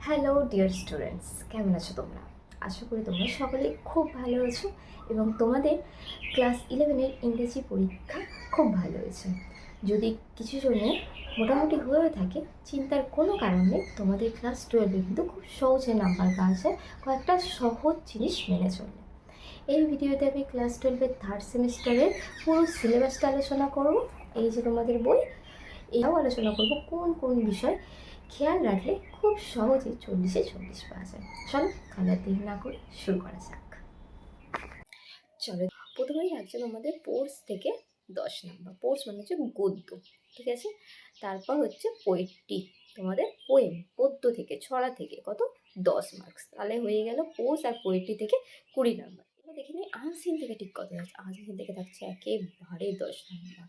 Hello dear students, কেমন আছো তোমরা? আশা করি তোমরা সকলেই খুব ভালো আছো এবং তোমাদের ক্লাস 11-এর ইংরেজি পরীক্ষা খুব ভালো হয়েছে। যদি কিছু জনের মোটামুটি হয়ে থাকে, চিন্তার কোনো কারণ নেই। তোমাদের ক্লাস 12-এ কিন্তু খুব সহজে নাম্বার পাওয়া যায় কয়েকটা সহজ জিনিস মেনে চললে। এই ভিডিওতে আমি ক্লাস 12-এর থার্ড সেমিস্টারের পুরো সিলেবাসটা আলোচনা করব। এই যে তোমাদের বই, এটাও আলোচনা করব কোন কোন বিষয় খেয়াল রাখলে খুব সহজে 40-এ 40 পাওয়া যায়। চলো তাহলে দেরি না করে শুরু করা যাক। চলো, প্রথমেই রাখছে তোমাদের পোর্স থেকে 10 নম্বর। পোর্স মানে হচ্ছে গদ্য, ঠিক আছে। তারপর হচ্ছে পোয়েট্রি, তোমাদের পোয়েম, পদ্য থেকে ছড়া থেকে কত 10 মার্কস। তাহলে হয়ে গেল পোর্স আর পোয়েট্রি থেকে 20 নম্বর। এবার দেখে নিই আনসিন থেকে ঠিক কত যাচ্ছে। আনসিন থেকে থাকছে একেবারে 10 নম্বর।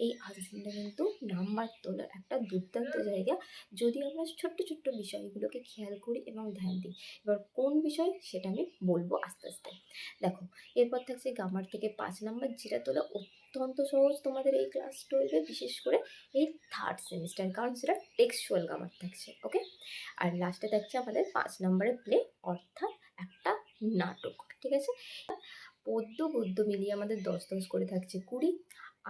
এই আনসিনটা কিন্তু নাম্বার তোলার একটা দুর্দান্ত জায়গা, যদি আমরা ছোট্ট ছোট্ট বিষয়গুলোকে খেয়াল করি এবং ধ্যান দিই। এবার কোন বিষয় সেটা আমি বলবো আস্তে আস্তে। দেখো, এরপর থাকছে গ্রামার থেকে 5 নাম্বার, যেটা তোলা অত্যন্ত সহজ তোমাদের এই ক্লাস 12-এ, বিশেষ করে এই থার্ড সেমিস্টার, কারণ সেটা টেক্সচুয়াল গ্রামার থাকছে। ওকে, আর লাস্টে থাকছে আমাদের 5 নম্বরে প্লে, অর্থাৎ একটা নাটক, ঠিক আছে। পদ্য গদ্য মিলিয়ে আমাদের 10 10 করে থাকছে 20।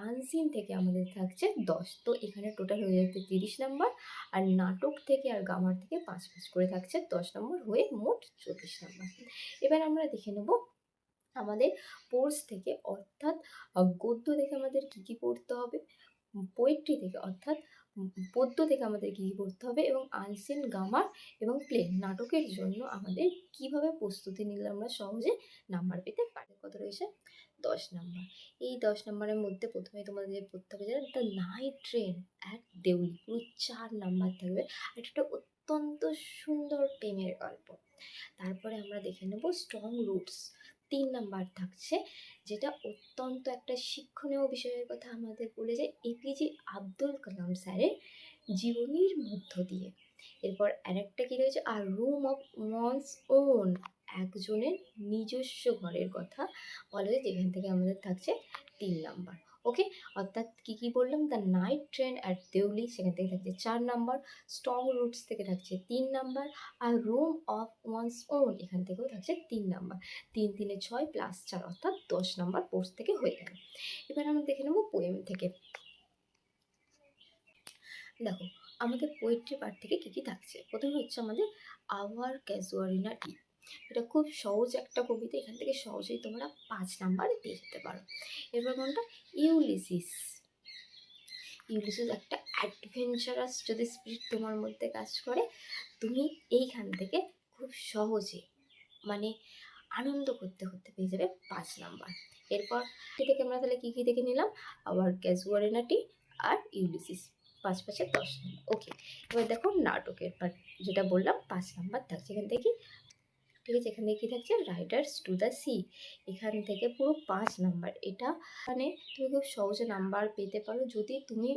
আনসিন থেকে আমাদের থাকছে 10, তো এখানে টোটাল হয়ে যাচ্ছে 30 নম্বর। আর নাটক থেকে আর গ্রামার থেকে 5 5 করে থাকছে 10 নম্বর, হয়ে মোট 40 নম্বর। এবার আমরা দেখে নেব আমাদের পোর্স থেকে, অর্থাৎ গদ্য থেকে আমাদের কী কী পড়তে হবে, পোয়েট্রি থেকে অর্থাৎ পদ্য থেকে আমাদের কী কী পড়তে হবে, এবং আনসিন গ্রামার এবং প্লে নাটকের জন্য আমাদের কিভাবে প্রস্তুতি নিলে আমরা সহজে নাম্বার পেতে পারি। কত রয়েছে? 10 নাম্বার। এই 10 নাম্বারের মধ্যে প্রথমে তোমাদের যে পড়তে হবে যেটা the night train at Deoli, পুরো 4 নাম্বার থাকবে। আর এটা অত্যন্ত সুন্দর প্রেমের গল্প। তারপরে আমরা দেখে নেব স্ট্রং রুটস, 3 নাম্বার থাকছে, যেটা অত্যন্ত একটা শিক্ষণীয় বিষয়ের কথা আমাদের বলে যায় এপিজে আব্দুল কালাম স্যারের জীবনীর মধ্য দিয়ে। এরপর আরেকটা কী রয়েছে, আর রুম অফ ওয়ান্স ওন, একজনের নিজস্ব ঘরের কথা বলা যায়, যেখান থেকে আমাদের থাকছে 3 নাম্বার। ওকে, অর্থাৎ কী কী বললাম, the night train at Deoli, সেখান থেকে থাকছে 4 নাম্বার, স্ট্রং রুটস থেকে থাকছে 3 নাম্বার, আর রুম অফ ওয়ান্স ওন এখান থেকেও থাকছে 3 নাম্বার। 3 3 6 প্লাস 4 অর্থাৎ 10 নাম্বার পোর্স থেকে হয়ে গেল। এবার আমরা দেখে নেব পোয়েম থেকে। দেখো, আমাদের পোয়েট্রি পার্ট থেকে কী কী থাকছে। প্রথমে হচ্ছে আমাদের আওয়ার ক্যাজুয়ারিনা টি, এটা খুব সহজ একটা কবিতা, এখান থেকে সহজেই তোমরা 5 নাম্বারে পেয়ে যেতে পারো। এরপর কোনটা, ইউলিসিস। ইউলিসিস একটা অ্যাডভেঞ্চারাস যদি স্পিরিট তোমার মধ্যে কাজ করে, তুমি এইখান থেকে খুব সহজে মানে আনন্দ করতে করতে পেয়ে যাবে 5 নাম্বার। এরপর থেকে আমরা তাহলে কী কী দেখে নিলাম, আবার ক্যাজুয়ারিনাটি আর ইউলিসিস, 5 5 10 নাম্বার। ওকে, এবার দেখো নাটকের পার্ট, যেটা বললাম 5 নাম্বার থাকছে। এখান থেকে ঠিক আছে, এখান থেকে কী থাকছে, রাইডার্স টু দ্য সি, এখান থেকে পুরো 5 নাম্বার। এটা মানে তুমি খুব সহজে নাম্বার পেতে পারো, যদি তুমি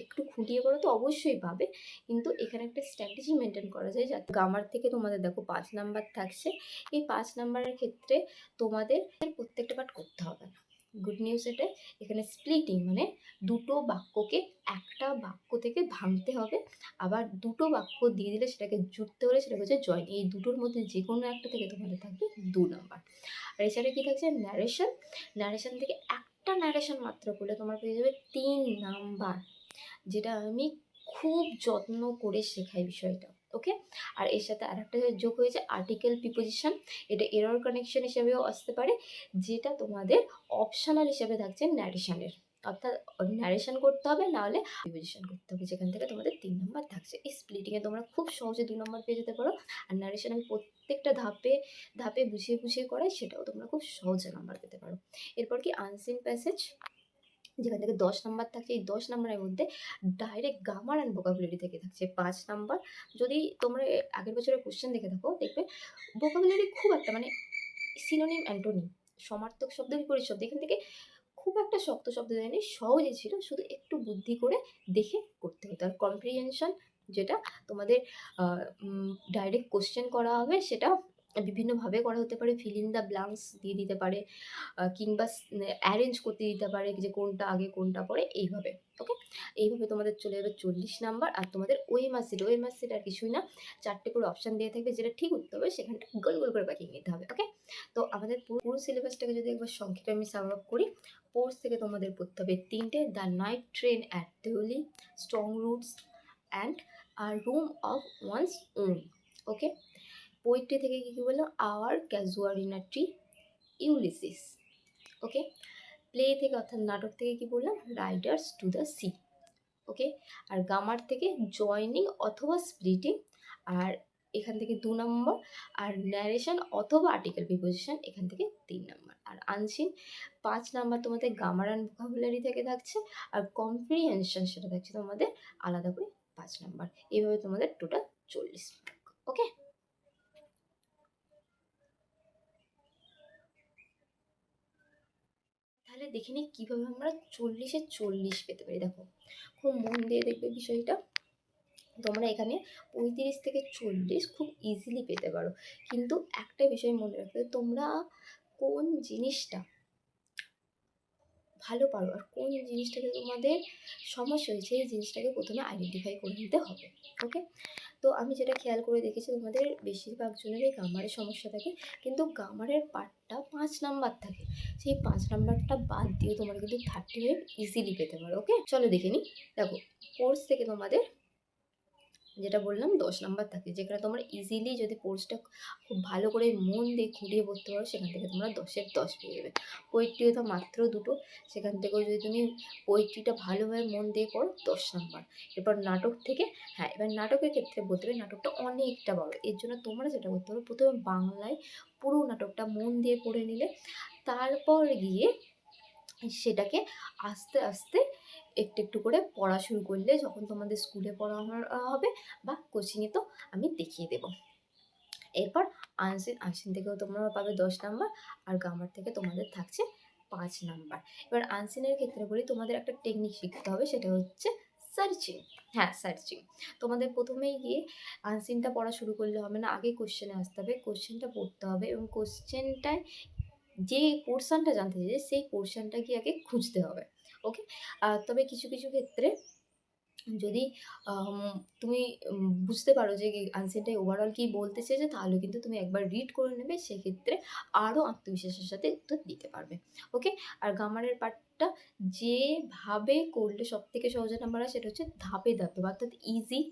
একটু খুঁটিয়ে পড়ো তো অবশ্যই পাবে, কিন্তু এখানে একটা স্ট্র্যাটেজি মেনটেন করা যায়। যাতে গ্রামার থেকে তোমাদের দেখো 5 নাম্বার থাকছে, এই 5 নাম্বারের ক্ষেত্রে তোমাদের প্রত্যেকটা পার্ট করতে হবে না। গুড নিউজ এটাই, এখানে স্প্লিটিং মানে দুটো বাক্যকে একটা বাক্য থেকে ভাঙতে হবে, আবার দুটো বাক্য দিয়ে দিলে সেটাকে জুড়তে হলে সেটা হচ্ছে জয়েন। এই দুটোর মধ্যে যে কোনো একটা থেকে তোমাদের থাকবে 2 নাম্বার। আর এছাড়া কী থাকছে, ন্যারেশন। ন্যারেশন থেকে একটা ন্যারেশন মাত্র করলে তোমরা পেয়ে যাবে 3 নাম্বার, যেটা আমি খুব যত্ন করে শেখাই বিষয়টা। ওকে, আর এর সাথে আরেকটা যোগ হয়েছে আর্টিকেল প্রিপোজিশন, এটা এরর কানেকশন হিসেবেও আসতে পারে, যেটা তোমাদের অপশনাল হিসেবে থাকছে ন্যারেশনের, অর্থাৎ ন্যারেশন করতে হবে, নাহলে প্রিপোজিশন করতে হবে, যেখান থেকে তোমাদের 3 নাম্বার থাকছে। এই স্প্লিটিংয়ে তোমরা খুব সহজে 2 নাম্বার পেয়ে যেতে পারো। আর ন্যারেশন আমি প্রত্যেকটা ধাপে ধাপে বুঝিয়ে বুঝিয়ে করাই, সেটাও তোমরা খুব সহজে নাম্বার পেতে পারো। এরপর কি আনসিন প্যাসেজ, যেখান থেকে 10 নাম্বার থাকছে। এই 10 নাম্বারের মধ্যে ডাইরেক্ট গ্রামার অ্যান্ড ভোকাবুলারি থেকে থাকছে 5 নাম্বার। যদি তোমরা আগের বছরের কোশ্চেন দেখে থাকো, দেখবে ভোকাবুলারি খুব একটা মানে সিনোনিম অ্যান্টোনিম, সমার্থক শব্দ বিপরীত শব্দ, এখান থেকে খুব একটা শক্ত শব্দ দেয়নি, সহজে ছিল, শুধু একটু বুদ্ধি করে দেখে করতে হতো। আর কম্প্রিহেনশন, যেটা তোমাদের ডাইরেক্ট কোশ্চেন করা হবে, সেটা বিভিন্নভাবে করা হতে পারে, ফিল ইন দ্য ব্ল্যাঙ্কস দিয়ে দিতে পারে, কিংবা অ্যারেঞ্জ করতে দিতে পারে যে কোনটা আগে কোনটা পরে এইভাবে। ওকে, এইভাবে তোমাদের চলে যাবে 40 নাম্বার। আর তোমাদের ওএমআর সিট আর কিছুই না, 4টে করে অপশান দিয়ে থাকবে, যেটা ঠিক উত্তর হবে সেখানটা গোল গোল করে পাকিয়ে নিতে হবে। ওকে, তো আমাদের পুরো সিলেবাসটাকে যদি একবার সংক্ষেপে আমি সাম আপ করি, কোর্স থেকে তোমাদের পড়তে হবে 3টে: the night train at Deoli, strong roots and a room of one's own. Okay, poetry থেকে কী কী বললাম, our casuarina tree, Ulysses. Okay, play থেকে অর্থাৎ নাটক থেকে কী বললাম, riders to the sea. Okay, আর গ্রামার থেকে জয়নিং অথবা স্প্লিটিং, আর এখান থেকে 2 নম্বর। আর ন্যারেশন অথবা আর্টিকেল প্রিপোজিশন এখান থেকে 3 নম্বর। আর আনসিন 5 নাম্বার তোমাদের গ্রামার অ্যান্ড ভোকাবুলারি থেকে থাকছে, আর কম্প্রিহেনশন সেটা থাকছে তোমাদের আলাদা করে 5 নাম্বার। এইভাবে তোমাদের টোটাল 40 মার্ক। ওকে, তাহলে দেখে নিই কীভাবে আমরা 40-এ 40 পেতে পারি। দেখো, খুব মন দিয়ে দেখবে বিষয়টা। তোমরা এখানে 35 থেকে 40 খুব ইজিলি পেতে পারো, কিন্তু একটা বিষয় মনে রাখবে, তোমরা কোন জিনিসটা ভালো পারো আর কোন জিনিসটাতে তোমাদের সমস্যা হয়েছে, এই জিনিসটাকে প্রথমে আইডেন্টিফাই করে নিতে হবে। ওকে, তো আমি যেটা খেয়াল করে দেখেছি, তোমাদের বেশিরভাগ জনেরই গ্রামারের সমস্যা থাকে, কিন্তু গ্রামারের পার্টটা 5 নাম্বার থাকে, সেই 5 নাম্বারটা বাদ দিয়ে তোমরা কিন্তু 35 ইজিলি পেতে পারো। ওকে, চলো দেখে নিই। দেখো, কোর্স থেকে তোমাদের যেটা বললাম 10 নাম্বার থাকে, যেখানে তোমরা ইজিলি যদি কোর্সটা খুব ভালো করে মন দিয়ে খুঁড়িয়ে পড়তে পারো, সেখান থেকে তোমরা 10-এর 10 পেয়ে যাবে। পোয়েট্রিও তো মাত্র 2টো, সেখান থেকেও যদি তুমি পোয়েট্রিটা ভালোভাবে মন দিয়ে পড়ো 10 নাম্বার। এরপর নাটক থেকে, হ্যাঁ, এবার নাটকের ক্ষেত্রে বলতে হবে নাটকটা অনেকটা বড়, এর জন্য তোমরা যেটা করতে পারো, প্রথমে বাংলায় পুরো নাটকটা মন দিয়ে পড়ে নিলে, তারপর গিয়ে সেটাকে আস্তে আস্তে একটু একটু করে পড়া শুরু করলে, যখন তোমাদের স্কুলে পড়া হবে বা কোচিংয়ে, তো আমি দেখিয়ে দেবো। এরপর আনসিন থেকেও তোমরা পাবে 10 নাম্বার, আর গ্রামার থেকে তোমাদের থাকছে 5 নাম্বার। এবার আনসিনের ক্ষেত্রে বলি, তোমাদের একটা টেকনিক শিখতে হবে, সেটা হচ্ছে সার্চিং। হ্যাঁ, সার্চিং। তোমাদের প্রথমেই গিয়ে আনসিনটা পড়া শুরু করলে হবে না, আগে কোশ্চেনে আসতে হবে, কোশ্চেনটা পড়তে হবে, এবং কোশ্চেনটায় যে পোর্শনটা জানতে চাইছে সেই পোর্শনটা কি আগে খুঁজতে হবে। ওকে, তবে কিছু কিছু ক্ষেত্রে যদি তুমি বুঝতে পারো যে আনসারটা ওভারঅল কী বলতে চেয়েছে, তাহলে কিন্তু তুমি একবার রিড করে নেবে, সেক্ষেত্রে আরও আত্মবিশ্বাসের সাথে উত্তর দিতে পারবে। ওকে, আর গ্রামারের পার্টটা যেভাবে করলে সবথেকে সহজে নাম্বার হয়, সেটা হচ্ছে ধাপে ধাপে, অর্থাৎ ইজি,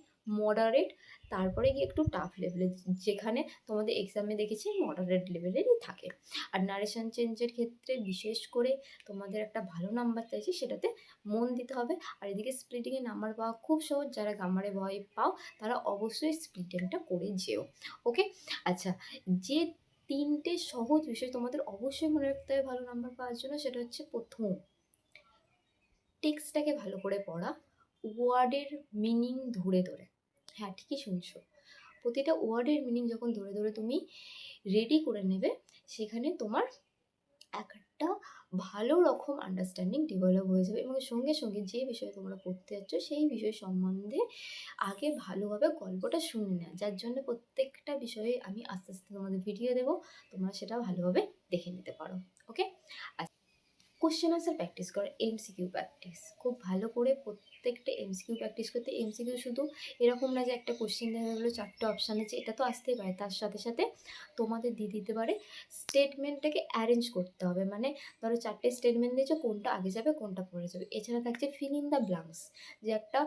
মডারেট, তারপরে গিয়ে একটু টাফ লেভেলের, যেখানে তোমাদের এক্সামে দেখেছি মডারেট লেভেলেরই থাকে। আর নারেশন চেঞ্জের ক্ষেত্রে বিশেষ করে তোমাদের একটা ভালো নাম্বার চাইছি, সেটাতে মন দিতে হবে। আর এদিকে স্প্লিটিংয়ে নাম্বার পাওয়া খুব সহজ, যারা গ্রামারে ভয় পাও তারা অবশ্যই স্প্লিটিংটা করে যেও। ওকে, আচ্ছা, যে 3টে সহজ বিষয় তোমাদের অবশ্যই মনে রাখতে হবে ভালো নাম্বার পাওয়ার জন্য, সেটা হচ্ছে প্রথম, টেক্সটটাকে ভালো করে পড়া, ওয়ার্ডের মিনিং ধরে ধরে। হ্যাঁ, ঠিকই শুনছো, প্রতিটা ওয়ার্ডের মিনিং যখন ধরে ধরে তুমি রেডি করে নেবে, সেখানে তোমার একটা ভালো রকম আন্ডারস্ট্যান্ডিং ডেভেলপ হয়ে যাবে, এবং সঙ্গে সঙ্গে যে বিষয়ে তোমরা পড়তে যাচ্ছ সেই বিষয় সম্বন্ধে আগে ভালোভাবে গল্পটা শুনে নেওয়া, যার জন্য প্রত্যেকটা বিষয়ে আমি আস্তে আস্তে তোমাদের ভিডিও দেবো, তোমরা সেটা ভালোভাবে দেখে নিতে পারো। ওকে, কোশ্চেন আনসার প্র্যাকটিস করো, এমসিকিউ প্র্যাকটিস খুব ভালো করে, প্রত্যেকটা এমসিকিউ প্র্যাকটিস করতে। এমসিকিউ শুধু এরকম না যে একটা কোশ্চেন দেখা গেলো 4টে অপশান আছে, এটা তো আসতেই পারে, তার সাথে সাথে তোমাদের দিয়ে দিতে পারে স্টেটমেন্টটাকে অ্যারেঞ্জ করতে হবে, মানে ধরো 4টে স্টেটমেন্ট দিয়েছো, কোনটা আগে যাবে কোনটা পরে যাবে। এছাড়া থাকছে ফিল ইন দ্য ব্ল্যাঙ্কস, যে একটা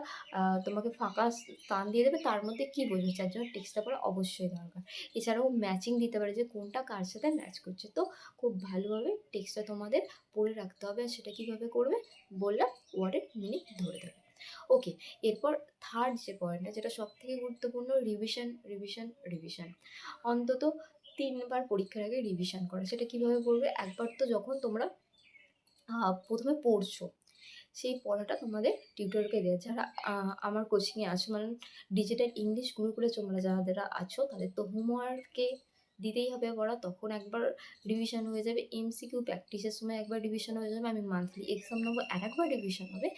তোমাকে ফাঁকা স্থান দিয়ে দেবে, তার মধ্যে কী বলবে, যার জন্য টেক্সটটা পড়া অবশ্যই দরকার। এছাড়াও ম্যাচিং দিতে পারে, যে কোনটা কার সাথে ম্যাচ করছে। তো খুব ভালোভাবে টেক্সটটা তোমাদের পড়ে রাখতে হবে। আর সেটা কীভাবে করবে বললাম, ওয়ার্ডের মিনিং ধরে ধরে। ওকে, এরপর থার্ড যে পয়েন্টটা, যেটা সবথেকে গুরুত্বপূর্ণ, রিভিশন রিভিশন রিভিশন। অন্তত 3বার পরীক্ষার আগে রিভিশন করা। সেটা কীভাবে করবে, একবার তো যখন তোমরা প্রথমে পড়ছো, সেই পড়াটা তোমাদের টিউটরকে দেওয়া, যারা আমার কোচিংয়ে আছো, মানে ডিজিটাল ইংলিশ গুরুকুলে তোমরা যারা আছো, তাদের তো হোমওয়ার্কে দিতেই হবে পড়া, তখন একবার রিভিশন হয়ে যাবে। এমসিকিউ প্র্যাকটিসের সময় একবার রিভিশন হয়ে যাবে, আমি মান্থলি এক্সাম নেবো আরেকবার রিভিশন হবে,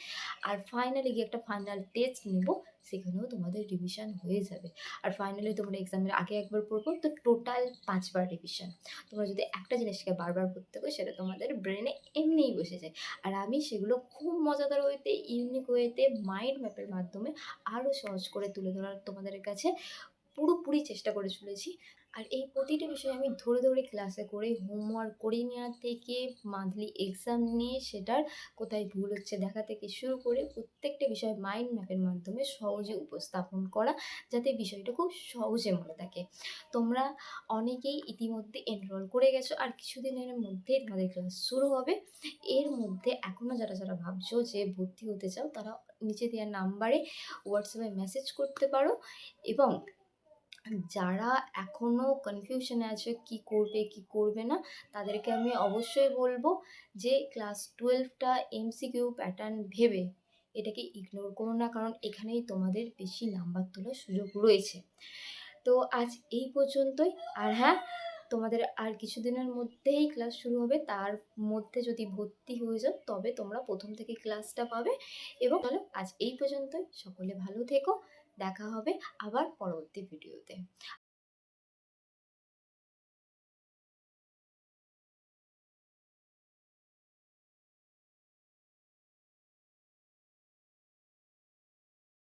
আর ফাইনালি গিয়ে একটা ফাইনাল টেস্ট নেব, সেখানেও তোমাদের রিভিশন হয়ে যাবে। আর ফাইনালি তোমরা এক্সামের আগে একবার পড়বো, তো টোটাল 5বার রিভিশন। তোমরা যদি একটা জিনিসকে বারবার পড়তে পারো সেটা তোমাদের ব্রেনে এমনিই বসে যায়। আর আমি সেগুলো খুব মজাদার ওয়েতে, ইউনিক ওয়েতে, মাইন্ড ম্যাপের মাধ্যমে আরও সহজ করে তুলে ধরার তোমাদের কাছে পুরোপুরি চেষ্টা করে চলেছি। আর এই প্রতিটা বিষয় আমি ধরে ধরে ক্লাসে করে, হোমওয়ার্ক করিয়ে নেওয়া থেকে, মান্থলি এক্সাম নিয়ে সেটার কোথায় ভুল হচ্ছে দেখা থেকে শুরু করে প্রত্যেকটা বিষয় মাইন্ড ম্যাপের মাধ্যমে সহজে উপস্থাপন করা, যাতে বিষয়টা খুব সহজে মনে থাকে। তোমরা অনেকেই ইতিমধ্যে এনরোল করে গেছো, আর কিছুদিনের মধ্যেই তোমাদের ক্লাস শুরু হবে। এর মধ্যে এখনও যারা যারা ভাবছো যে ভর্তি হতে চাও, তারা নিচে দেওয়া নাম্বারে হোয়াটসঅ্যাপে মেসেজ করতে পারো। এবং যারা এখনও কনফিউশনে আছে কি করবে কি করবে না, তাদেরকে আমি অবশ্যই বলবো যে ক্লাস 12টা এমসিকিউ প্যাটার্ন ভেবে এটাকে ইগনোর করো না, কারণ এখানেই তোমাদের বেশি নাম্বার তোলার সুযোগ রয়েছে। তো আজ এই পর্যন্তই। আর হ্যাঁ, তোমাদের আর কিছুদিনের মধ্যেই ক্লাস শুরু হবে, তার মধ্যে যদি ভর্তি হয়ে যাও তবে তোমরা প্রথম থেকে ক্লাসটা পাবে। এবং চলো আজ এই পর্যন্তই, সকলে ভালো থেকো, দেখা হবে আবার পরবর্তী ভিডিওতে।